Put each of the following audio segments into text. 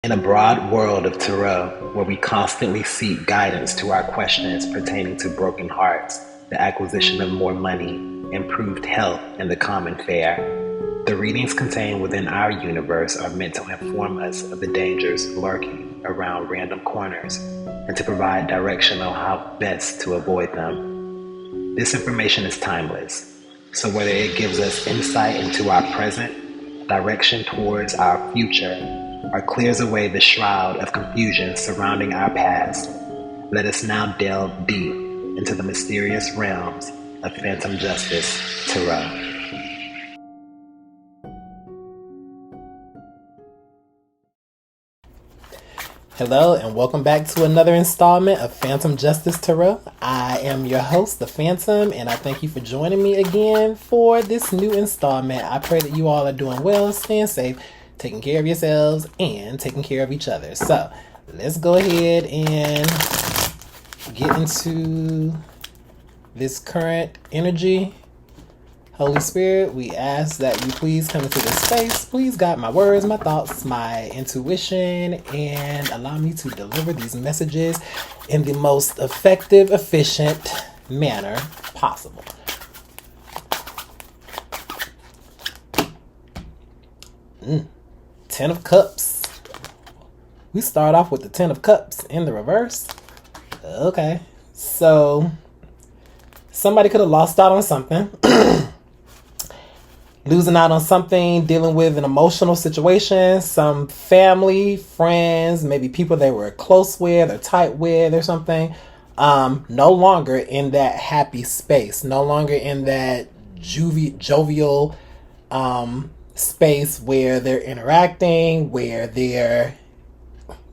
In a broad world of tarot, where we constantly seek guidance to our questions pertaining to broken hearts, the acquisition of more money, improved health, and the common fare, the readings contained within our universe are meant to inform us of the dangers lurking around random corners and to provide direction on how best to avoid them. This information is timeless, so whether it gives us insight into our present, direction towards our future, or clears away the shroud of confusion surrounding our past, let us now delve deep into the mysterious realms of Phantom Justice Tarot. Hello and welcome back to another installment of Phantom Justice Tarot. I am your host, The Phantom, and I thank you for joining me again for this new installment. I pray that you all are doing well, staying safe, taking care of yourselves, and taking care of each other. So, let's go ahead and get into this current energy. Holy Spirit, we ask that you please come into this space. Please guide my words, my thoughts, my intuition, and allow me to deliver these messages in the most effective, efficient manner possible. Ten of Cups. We start off with the Ten of Cups in the reverse. Okay. So, somebody could have lost out on something. Losing out on something, dealing with an emotional situation, some family, friends, maybe people they were close with or tight with or something. No longer in that happy space. No longer in that jovial space where they're interacting, where they're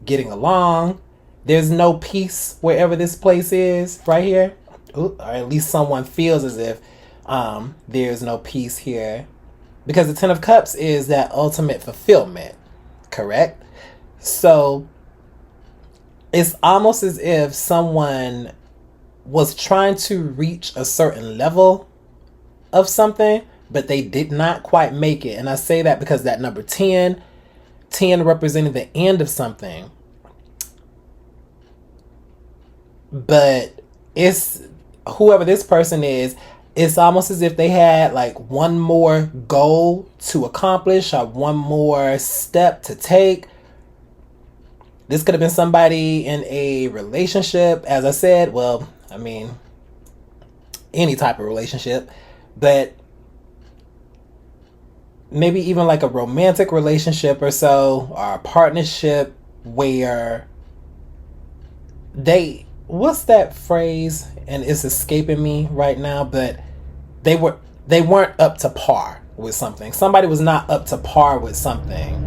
getting along. There's no peace wherever this place is right here. Or at least someone feels as if there's no peace here. Because the Ten of Cups is that ultimate fulfillment, correct? So it's almost as if someone was trying to reach a certain level of something, but they did not quite make it. And I say that because that number 10 representing the end of something. But it's whoever this person is, it's almost as if they had like one more goal to accomplish or one more step to take. This could have been somebody in a relationship, as I said. Well, I mean, any type of relationship, but maybe even like a romantic relationship or so, or a partnership where what's that phrase? And it's escaping me right now, but they weren't up to par with something. Somebody was not up to par with something.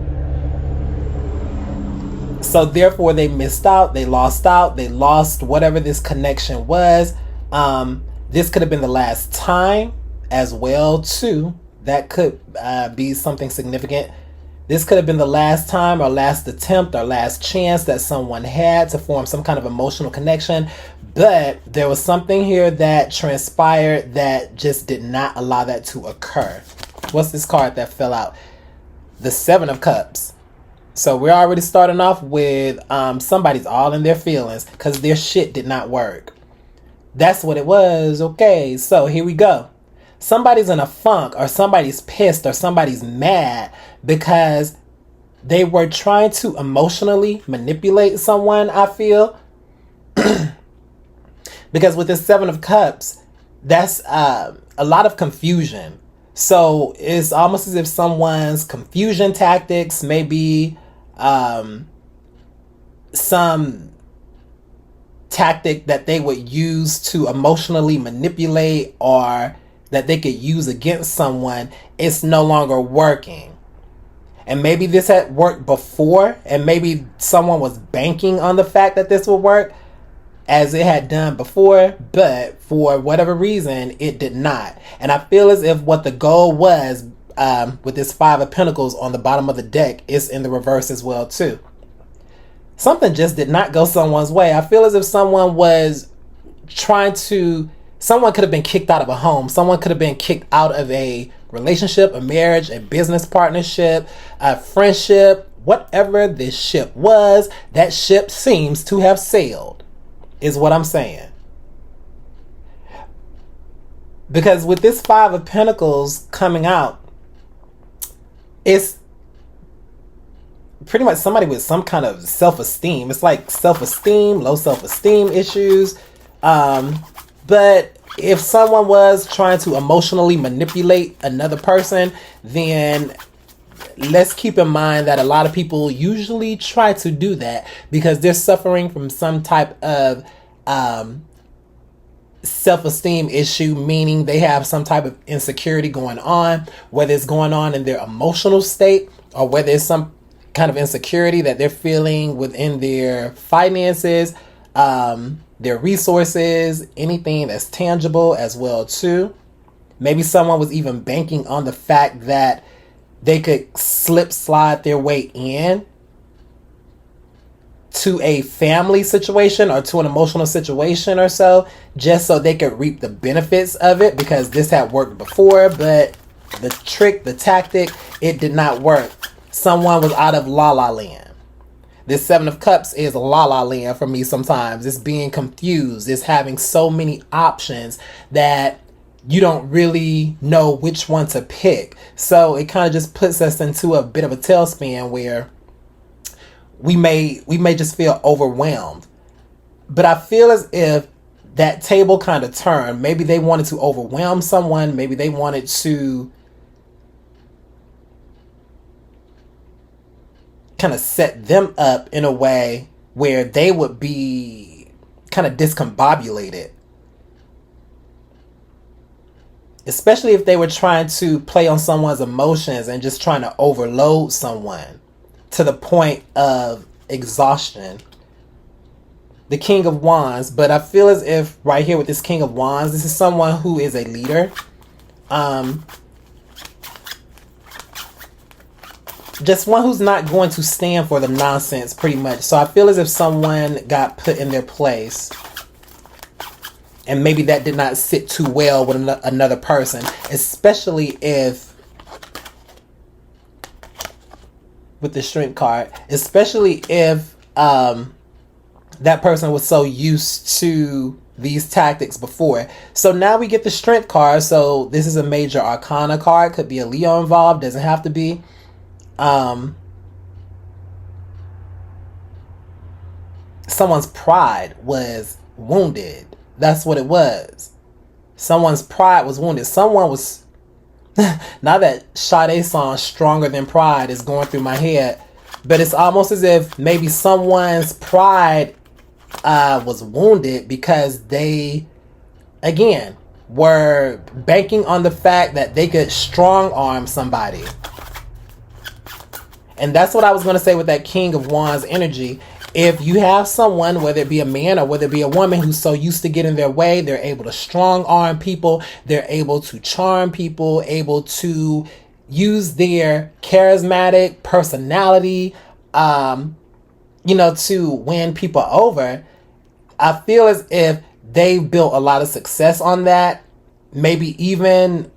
So therefore they missed out, they lost whatever this connection was. This could have been the last time as well too. That could be something significant. This could have been the last time or last attempt or last chance that someone had to form some kind of emotional connection. But there was something here that transpired that just did not allow that to occur. What's this card that fell out? The Seven of Cups. So we're already starting off with somebody's all in their feelings because their shit did not work. That's what it was. Okay, so here we go. Somebody's in a funk or somebody's pissed or somebody's mad because they were trying to emotionally manipulate someone, I feel. Because with the Seven of Cups, that's a lot of confusion. So it's almost as if someone's confusion tactics may be some tactic that they would use to emotionally manipulate or that they could use against someone. It's no longer working. And maybe this had worked before, and maybe someone was banking on the fact that this would work as it had done before, but for whatever reason, it did not. And I feel as if what the goal was with this Five of Pentacles on the bottom of the deck is in the reverse as well too. Something just did not go someone's way. I feel as if someone was someone could have been kicked out of a home. Someone could have been kicked out of a relationship, a marriage, a business partnership, a friendship, whatever this ship was, that ship seems to have sailed, is what I'm saying. Because with this Five of Pentacles coming out, it's pretty much somebody with some kind of self-esteem. It's like self-esteem, low self-esteem issues. But if someone was trying to emotionally manipulate another person, then let's keep in mind that a lot of people usually try to do that because they're suffering from some type of self-esteem issue, meaning they have some type of insecurity going on, whether it's going on in their emotional state or whether it's some kind of insecurity that they're feeling within their finances, their resources, anything that's tangible as well too. Maybe someone was even banking on the fact that they could slide their way in to a family situation or to an emotional situation or so, just so they could reap the benefits of it, because this had worked before, but the trick, the tactic, it did not work. Someone was out of la la land. This Seven of Cups is la la land for me sometimes. It's being confused. It's having so many options that you don't really know which one to pick. So it kind of just puts us into a bit of a tailspin where we may just feel overwhelmed. But I feel as if that table kind of turned. Maybe they wanted to overwhelm someone. Maybe they wanted to kind of set them up in a way where they would be kind of discombobulated. Especially if they were trying to play on someone's emotions and just trying to overload someone to the point of exhaustion. The King of Wands. But I feel as if right here with this King of Wands, this is someone who is a leader. Just one who's not going to stand for the nonsense, pretty much. So I feel as if someone got put in their place, and maybe that did not sit too well with another person, especially if, with the Strength card, especially if that person was so used to these tactics before. So now we get the Strength card. So this is a major arcana card. Could be a Leo involved. Doesn't have to be. Someone's pride was wounded. That's what it was. Someone's pride was wounded. Someone was... Now that Sade song Stronger Than Pride is going through my head, but it's almost as if maybe someone's pride was wounded because they, again, were banking on the fact that they could strong arm somebody. And that's what I was going to say with that King of Wands energy. If you have someone, whether it be a man or whether it be a woman, who's so used to getting their way, they're able to strong arm people, they're able to charm people, able to use their charismatic personality, to win people over. I feel as if they've built a lot of success on that. Maybe even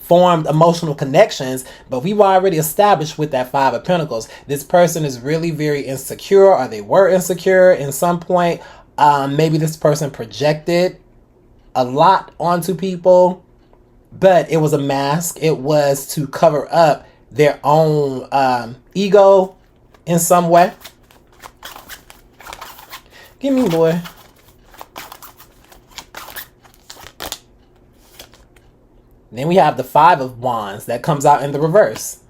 formed emotional connections, but we've already established with that Five of Pentacles, this person is really very insecure, or they were insecure in some point. Maybe this person projected a lot onto people, but it was a mask. It was to cover up their own ego in some way. Give me, boy. Then we have the Five of Wands that comes out in the reverse.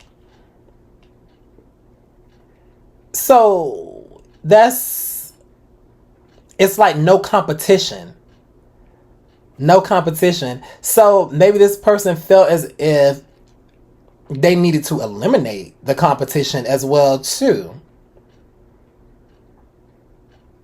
So it's like no competition. No competition. So maybe this person felt as if they needed to eliminate the competition as well too.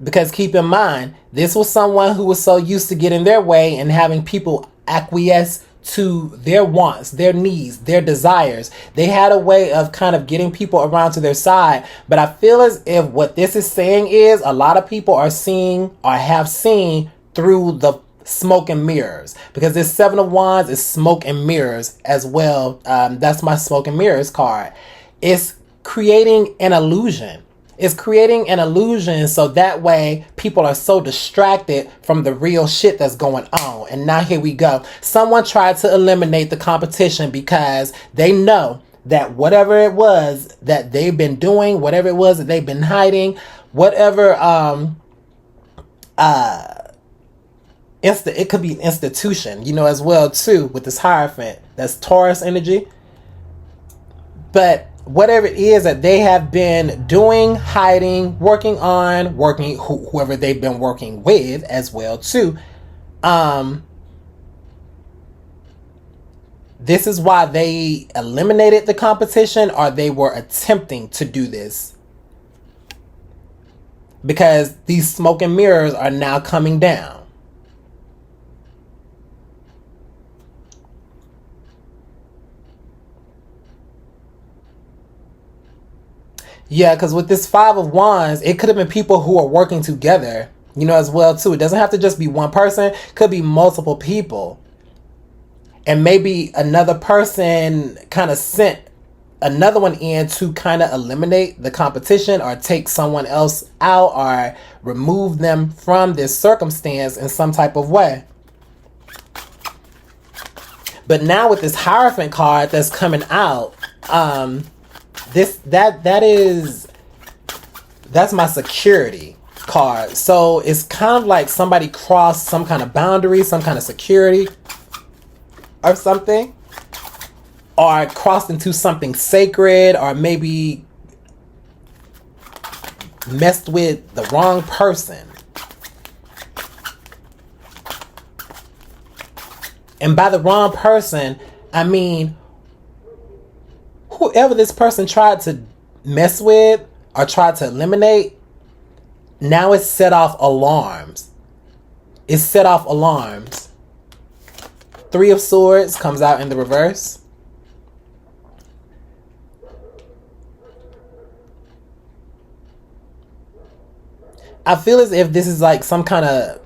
Because keep in mind, this was someone who was so used to getting their way and having people acquiesce to their wants, their needs, their desires. They had a way of kind of getting people around to their side. But I feel as if what this is saying is a lot of people are seeing or have seen through the smoke and mirrors, because this Seven of Wands is smoke and mirrors as well. That's my smoke and mirrors card. It's creating an illusion. It's creating an illusion so that way people are so distracted from the real shit that's going on. And now here we go. Someone tried to eliminate the competition because they know that whatever it was that they've been doing, whatever it was that they've been hiding, whatever it could be an institution, you know, as well too, with this Hierophant. That's Taurus energy. But whatever it is that they have been doing, hiding, working on, whoever they've been working with as well too. This is why they eliminated the competition, or they were attempting to do this. Because these smoke and mirrors are now coming down. Yeah, because with this Five of Wands, it could have been people who are working together, you know, as well too. It doesn't have to just be one person. It could be multiple people. And maybe another person kind of sent another one in to kind of eliminate the competition or take someone else out or remove them from this circumstance in some type of way. But now with this Hierophant card that's coming out, that's my security card. So it's kind of like somebody crossed some kind of boundary, some kind of security or something, or crossed into something sacred, or maybe messed with the wrong person. And by the wrong person, I mean whoever this person tried to mess with or tried to eliminate, now it's set off alarms. It's set off alarms. Three of Swords comes out in the reverse. I feel as if this is like some kind of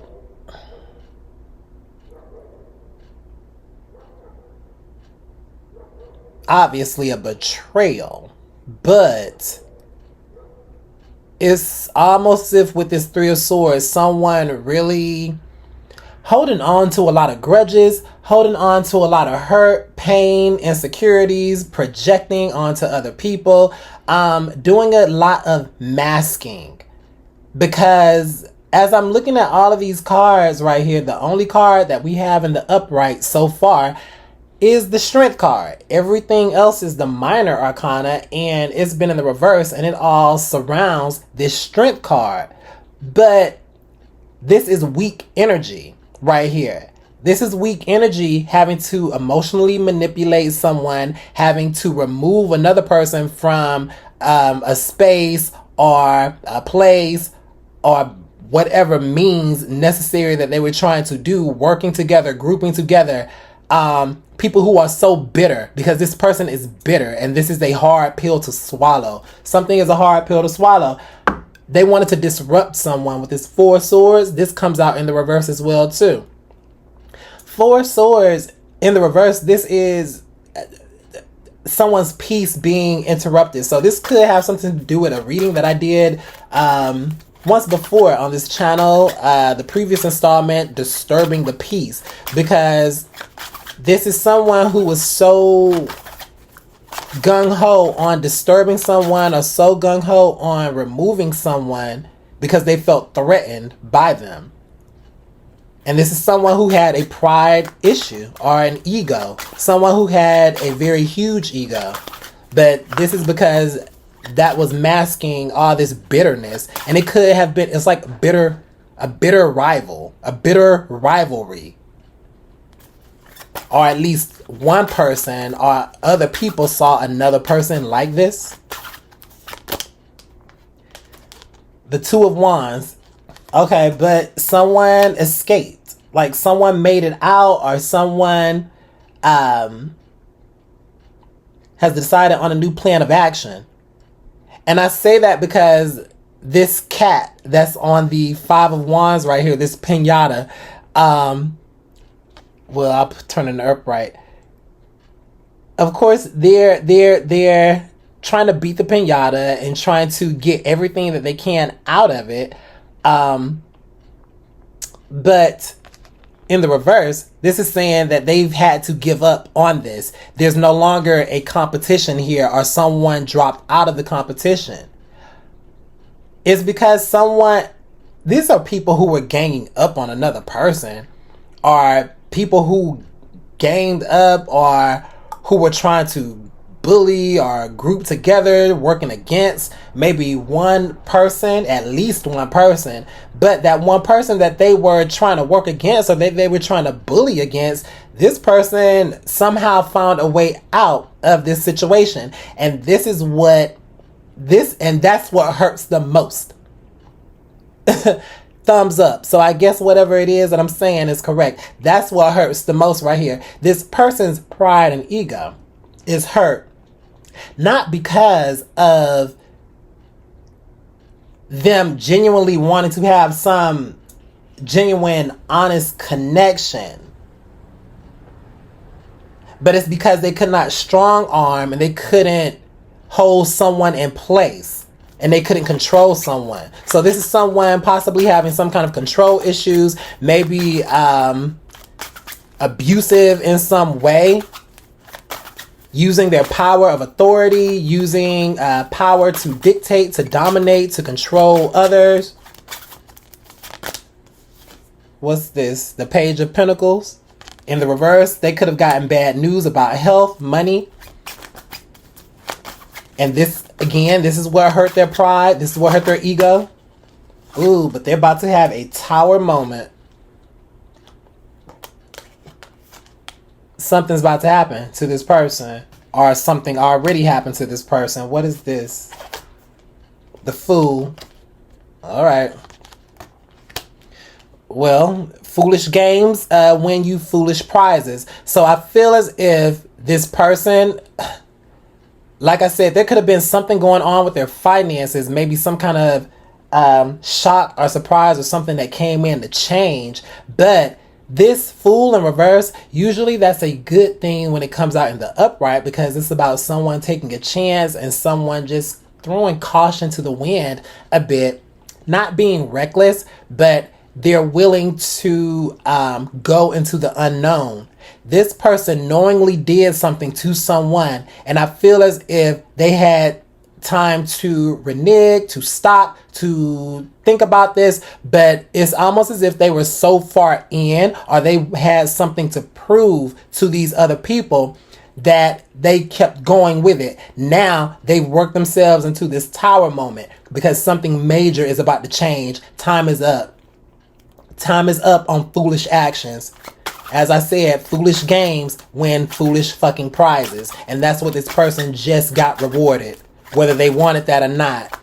obviously a betrayal, but it's almost as if with this Three of Swords, someone really holding on to a lot of grudges, holding on to a lot of hurt, pain, insecurities, projecting onto other people, doing a lot of masking. Because as I'm looking at all of these cards right here, the only card that we have in the upright so far is the Strength card. Everything else is the minor arcana, and it's been in the reverse, and it all surrounds this Strength card. But this is weak energy right here. This is weak energy, having to emotionally manipulate someone, having to remove another person from a space or a place or whatever means necessary that they were trying to do, working together, grouping together. People who are so bitter, because this person is bitter and this is a hard pill to swallow. Something is a hard pill to swallow. They wanted to disrupt someone with this Four of Swords. This comes out in the reverse as well too. Four of Swords in the reverse, this is someone's peace being interrupted. So this could have something to do with a reading that I did once before on this channel, the previous installment, Disturbing the Peace, because this is someone who was so gung-ho on disturbing someone or so gung-ho on removing someone because they felt threatened by them. And this is someone who had a pride issue or an ego, someone who had a very huge ego. But this is because that was masking all this bitterness. And it could have been, it's like a bitter rivalry. Or at least one person or other people saw another person like this. The Two of Wands. Okay, but someone escaped. Like someone made it out, or someone has decided on a new plan of action. And I say that because this cat that's on the Five of Wands right here, this piñata, well, I'll turn it upright. Of course, they're trying to beat the pinata and trying to get everything that they can out of it. But in the reverse, this is saying that they've had to give up on this. There's no longer a competition here, or someone dropped out of the competition. It's because these are people who were ganging up on another person, or people who ganged up, or who were trying to bully or group together, working against maybe one person, at least one person. But that one person that they were trying to work against, or they were trying to bully against, this person somehow found a way out of this situation. And that's what hurts the most. Thumbs up. So I guess whatever it is that I'm saying is correct. That's what hurts the most right here. This person's pride and ego is hurt. Not because of them genuinely wanting to have some genuine, honest connection, but it's because they could not strong arm, and they couldn't hold someone in place, and they couldn't control someone. So this is someone possibly having some kind of control issues, maybe abusive in some way, using their power of authority, using power to dictate, to dominate, to control others. What's this? The Page of Pentacles. In the reverse, they could have gotten bad news about health, money. And this, again, this is what hurt their pride. This is what hurt their ego. Ooh, but they're about to have a tower moment. Something's about to happen to this person, or something already happened to this person. What is this? The Fool. All right. Well, foolish games win you foolish prizes. So I feel as if this person, like I said, there could have been something going on with their finances, maybe some kind of shock or surprise or something that came in to change. But this Fool in reverse, usually that's a good thing when it comes out in the upright, because it's about someone taking a chance and someone just throwing caution to the wind a bit, not being reckless, but they're willing to go into the unknown. This person knowingly did something to someone, and I feel as if they had time to renege, to stop, to think about this, but it's almost as if they were so far in, or they had something to prove to these other people, that they kept going with it. Now they've worked themselves into this tower moment because something major is about to change. Time is up. Time is up on foolish actions. As I said, foolish games win foolish fucking prizes, and that's what this person just got rewarded, whether they wanted that or not.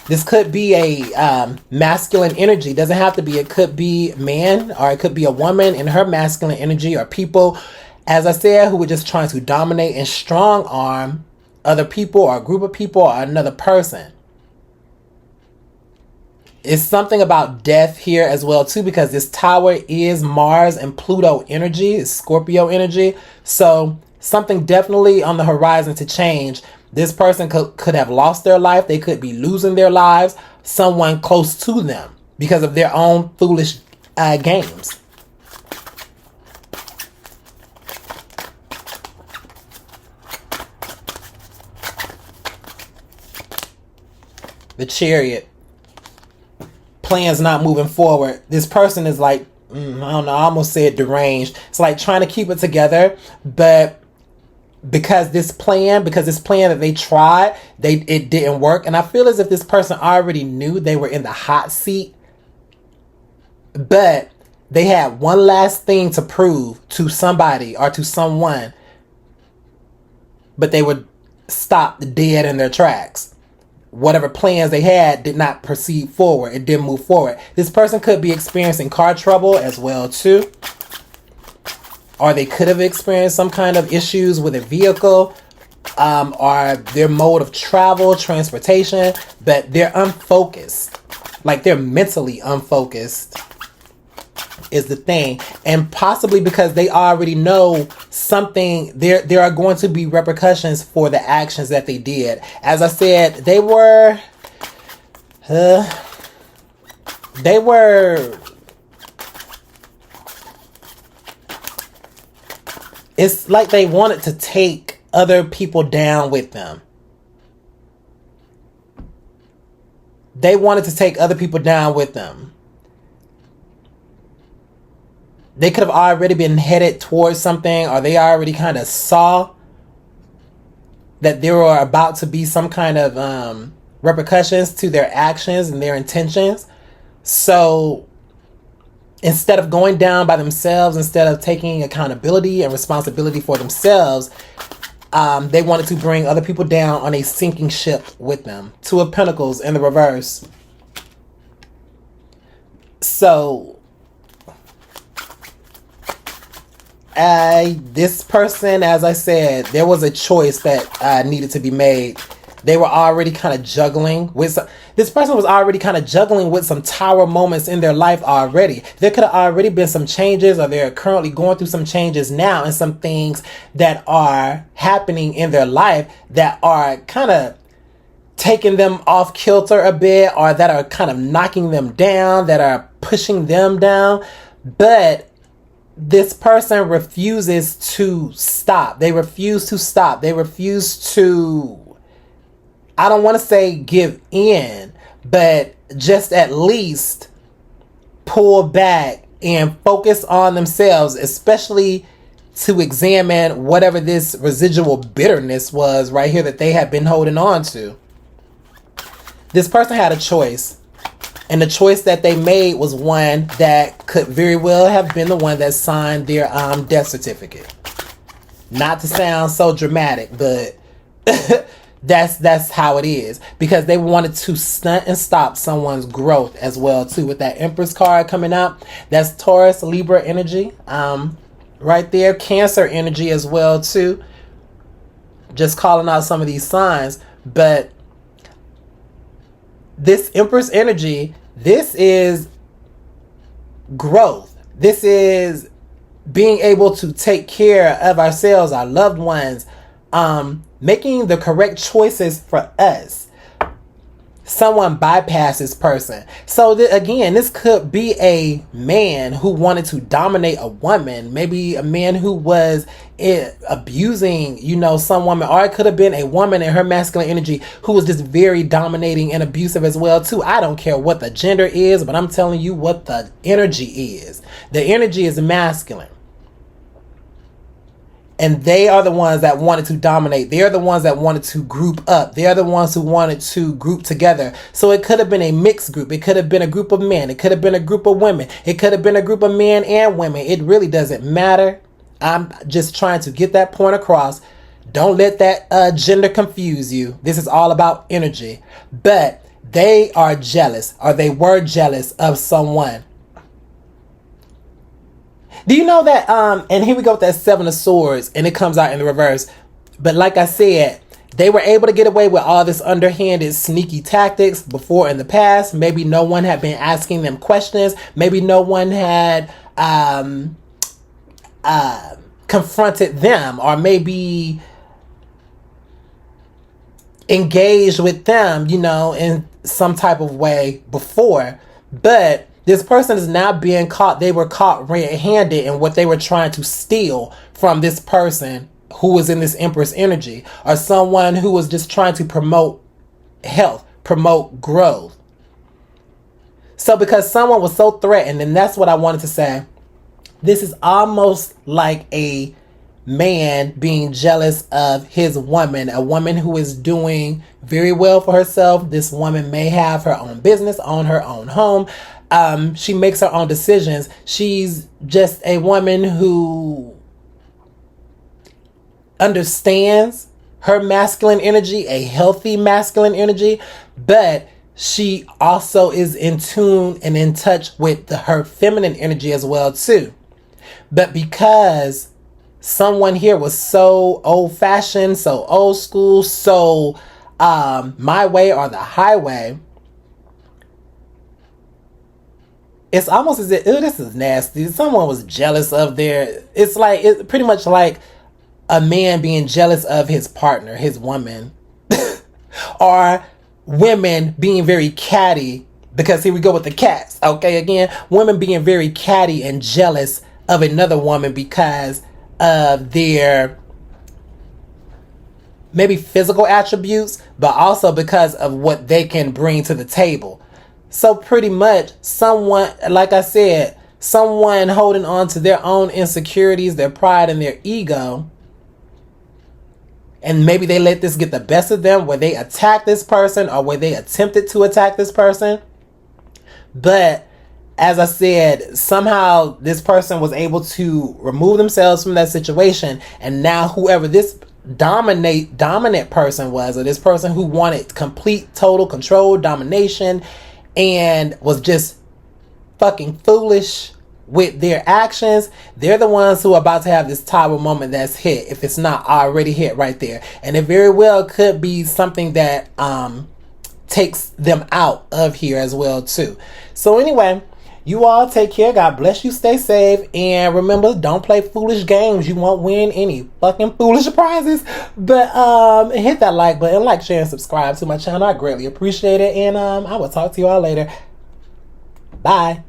This could be a masculine energy. Doesn't have to be. It could be man, or it could be a woman in her masculine energy, or people, as I said, who were just trying to dominate and strong arm other people, or a group of people, or another person. It's something about death here as well too, because this tower is Mars and Pluto energy, it's Scorpio energy. So something definitely on the horizon to change. This person could have lost their life. They could be losing their lives. Someone close to them because of their own foolish games. The Chariot. Plans not moving forward. This person is like, I don't know, I almost said deranged. It's like trying to keep it together, but because this plan that they tried, it didn't work. And I feel as if this person already knew they were in the hot seat, but they had one last thing to prove to somebody or to someone, but they were stopped dead in their tracks. Whatever plans they had did not proceed forward. It didn't move forward. This person could be experiencing car trouble as well too. Or they could have experienced some kind of issues with a vehicle, or their mode of travel, transportation, but they're unfocused. Like they're mentally unfocused. is the thing. And possibly because they already know something, there are going to be repercussions for the actions that they did. As I said, they were it's like they wanted to take other people down with them. They wanted to take other people down with them. They could have already been headed towards something, or they already kind of saw that there were about to be some kind of repercussions to their actions and their intentions. So instead of going down by themselves, instead of taking accountability and responsibility for themselves, they wanted to bring other people down on a sinking ship with them. Two of Pentacles in the reverse. So, this person, as I said, there was a choice that needed to be made. They were already kind of juggling with this person was already kind of juggling with some tower moments in their life already. There could have already been some changes, or they're currently going through some changes now, and some things that are happening in their life that are kind of taking them off kilter a bit, or that are kind of knocking them down, that are pushing them down. But this person refuses to stop. They refuse to stop. They refuse to, I don't want to say give in, but just at least pull back and focus on themselves, especially to examine whatever this residual bitterness was right here that they had been holding on to. This person had a choice, and the choice that they made was one that could very well have been the one that signed their death certificate. Not to sound so dramatic, but that's how it is, because they wanted to stunt and stop someone's growth as well too. With that Empress card coming out, that's Taurus, Libra energy, right there. Cancer energy as well too. Just calling out some of these signs, but this Empress energy, this is growth. This is being able to take care of ourselves, our loved ones, making the correct choices for us. Someone bypassed this person. So again, this could be a man who wanted to dominate a woman. Maybe a man who was abusing, some woman. Or it could have been a woman in her masculine energy who was just very dominating and abusive as well too. I don't care what the gender is, but I'm telling you what the energy is. The energy is masculine. And they are the ones that wanted to dominate. They are the ones that wanted to group up. They are the ones who wanted to group together. So it could have been a mixed group. It could have been a group of men. It could have been a group of women. It could have been a group of men and women. It really doesn't matter. I'm just trying to get that point across. Don't let that gender confuse you. This is all about energy. But they are jealous, or they were jealous of someone. Do you know that, and here we go with that Seven of Swords, and it comes out in the reverse. But like I said, they were able to get away with all this underhanded, sneaky tactics before in the past. Maybe no one had been asking them questions. Maybe no one had confronted them, or maybe engaged with them, in some type of way before. But this person is now being caught. They were caught red-handed in what they were trying to steal from this person who was in this Empress energy, or someone who was just trying to promote health, promote growth. So because someone was so threatened, and that's what I wanted to say, this is almost like a man being jealous of his woman, a woman who is doing very well for herself. This woman may have her own business, own her own home. She makes her own decisions. She's just a woman who understands her masculine energy, a healthy masculine energy, but she also is in tune and in touch with her feminine energy as well too. But because someone here was so old-fashioned, so old school, so my way or the highway, it's almost as if, ew, this is nasty. Someone was jealous of it's pretty much like a man being jealous of his partner, his woman, or women being very catty, because here we go with the cats. Okay, again, women being very catty and jealous of another woman because of their maybe physical attributes, but also because of what they can bring to the table. So pretty much someone, like I said, someone holding on to their own insecurities, their pride and their ego, and maybe they let this get the best of them, where they attack this person or where they attempted to attack this person. But as I said, somehow this person was able to remove themselves from that situation, and now whoever this dominant person was, or this person who wanted complete total control, domination, and was just fucking foolish with their actions, they're the ones who are about to have this tower moment that's hit, if it's not already hit right there. And it very well could be something that takes them out of here as well too. So anyway, you all take care. God bless you. Stay safe. And remember, don't play foolish games. You won't win any fucking foolish prizes. But hit that like button, like, share, and subscribe to my channel. I greatly appreciate it. And I will talk to you all later. Bye.